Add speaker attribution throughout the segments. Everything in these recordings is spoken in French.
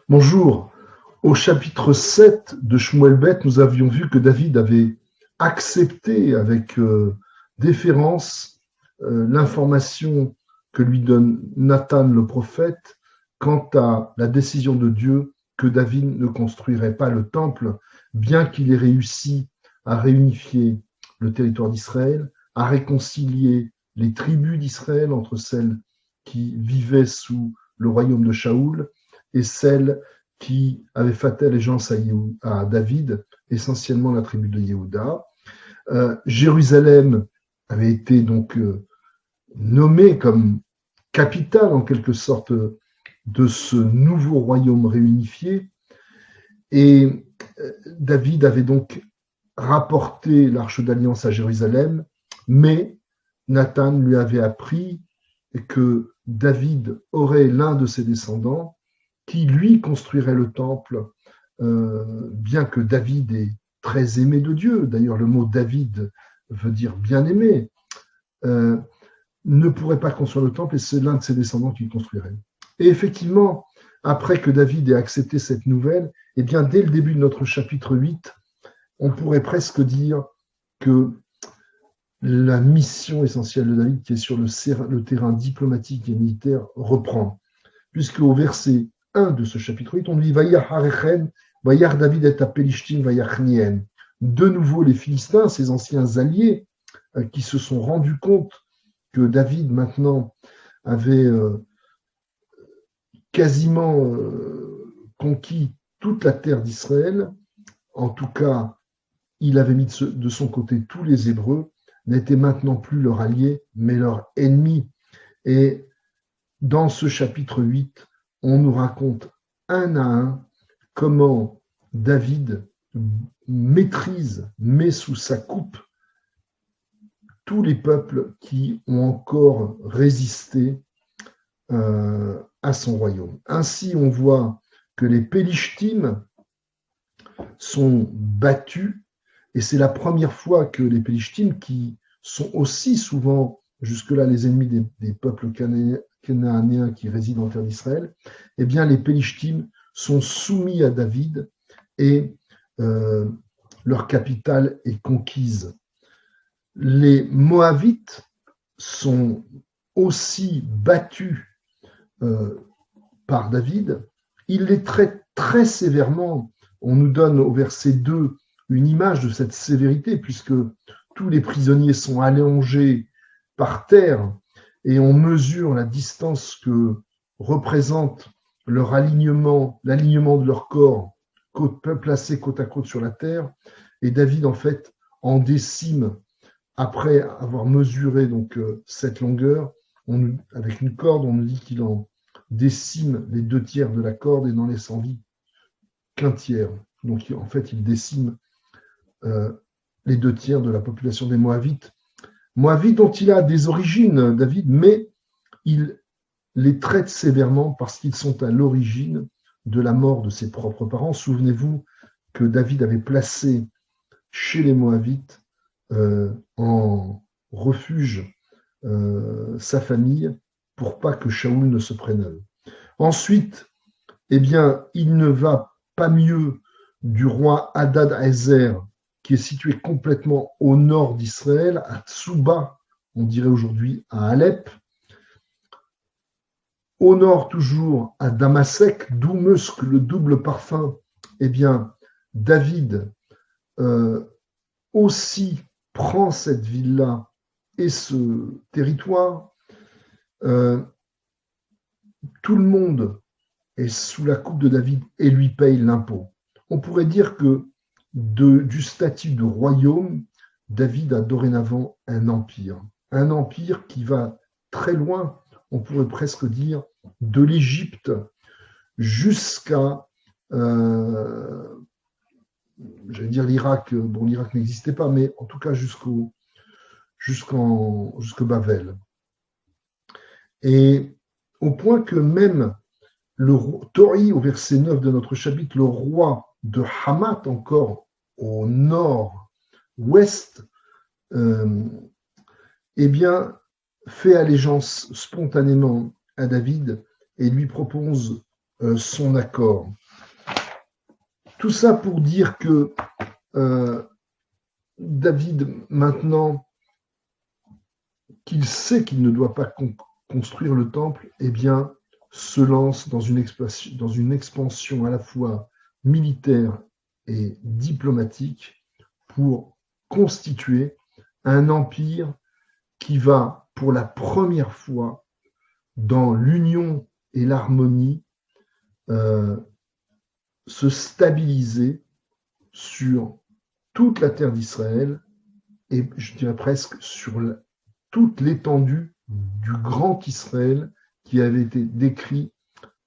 Speaker 1: Bonjour. Au chapitre 7 de Shmuel Bet, nous avions vu que David avait accepté avec déférence l'information que lui donne Nathan le prophète quant à la décision de Dieu que David ne construirait pas le temple, bien qu'il ait réussi à réunifier le territoire d'Israël, à réconcilier les tribus d'Israël entre celles qui vivaient sous le royaume de Shaoul et celles qui avaient fait allégeance à David, essentiellement la tribu de Yehuda. Jérusalem avait été donc nommée comme capitale en quelque sorte de ce nouveau royaume réunifié, et David avait donc rapporté l'arche d'alliance à Jérusalem, mais Nathan lui avait appris que David aurait l'un de ses descendants qui, lui, construirait le temple, bien que David est très aimé de Dieu. D'ailleurs, le mot David veut dire bien-aimé. Ne pourrait pas construire le temple et c'est l'un de ses descendants qui le construirait. Et effectivement, après que David ait accepté cette nouvelle, eh bien, dès le début de notre chapitre 8, on pourrait presque dire que la mission essentielle de David, qui est sur le terrain diplomatique et militaire, reprend. Puisque au verset 1 de ce chapitre 8, on dit Vayar Harechen, Vayar David et Apelishtim, Vayar Nien. De nouveau, les Philistins, ces anciens alliés, qui se sont rendus compte que David maintenant avait quasiment conquis toute la terre d'Israël, en tout cas, il avait mis de son côté tous les Hébreux, n'étaient maintenant plus leurs alliés, mais leurs ennemis. Et dans ce chapitre 8, on nous raconte un à un comment David maîtrise, met sous sa coupe tous les peuples qui ont encore résisté à son royaume. Ainsi, on voit que les Pélishtim sont battus, et c'est la première fois que les Pélishtim, qui sont aussi souvent jusque-là les ennemis des peuples cananéens qui résident en terre d'Israël, eh bien les Pélishtim sont soumis à David et leur capitale est conquise. Les Moabites sont aussi battus par David. Il les traite très sévèrement. On nous donne au verset 2 une image de cette sévérité, puisque tous les prisonniers sont allongés par terre et on mesure la distance que représente leur alignement, l'alignement de leur corps placé côte à côte sur la terre. Et David, en fait, en décime, après avoir mesuré donc cette longueur, avec une corde, on nous dit qu'il en décime les 2 tiers de la corde et n'en laisse en vie qu'un tiers. Donc, en fait, il décime les 2 tiers de la population des Moabites. Moabites dont il a des origines, David, mais il les traite sévèrement parce qu'ils sont à l'origine de la mort de ses propres parents. Souvenez-vous que David avait placé chez les Moabites en refuge sa famille pour pas que Shaoul ne se prenne à eux. Ensuite, eh bien, il ne va pas mieux du roi Hadad-Ezer, qui est situé complètement au nord d'Israël, à Tsuba, on dirait aujourd'hui à Alep. Au nord, toujours, à Damasek, d'où muscle le double parfum, eh bien, David aussi prend cette ville-là et ce territoire. Tout le monde est sous la coupe de David et lui paye l'impôt. On pourrait dire que du statut de royaume, David a dorénavant un empire qui va très loin, on pourrait presque dire, de l'Égypte jusqu'à, j'allais dire l'Irak, bon l'Irak n'existait pas, mais en tout cas jusqu'au Babel. Et au point que même le Tori, au verset 9 de notre chapitre, le roi de Hamath, encore au nord-ouest, eh bien, fait allégeance spontanément à David et lui propose son accord. Tout ça pour dire que David, maintenant qu'il sait qu'il ne doit pas construire le temple, eh bien, se lance dans une expansion à la fois militaire et diplomatique pour constituer un empire qui va, pour la première fois, dans l'union et l'harmonie, se stabiliser sur toute la terre d'Israël et je dirais presque sur toute l'étendue du grand Israël qui avait été décrit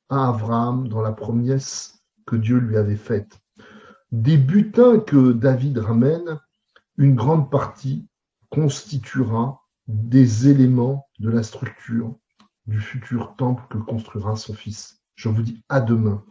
Speaker 1: à Abraham dans la promesse que Dieu lui avait faite. Des butins que David ramène, une grande partie constituera des éléments de la structure du futur temple que construira son fils. Je vous dis à demain.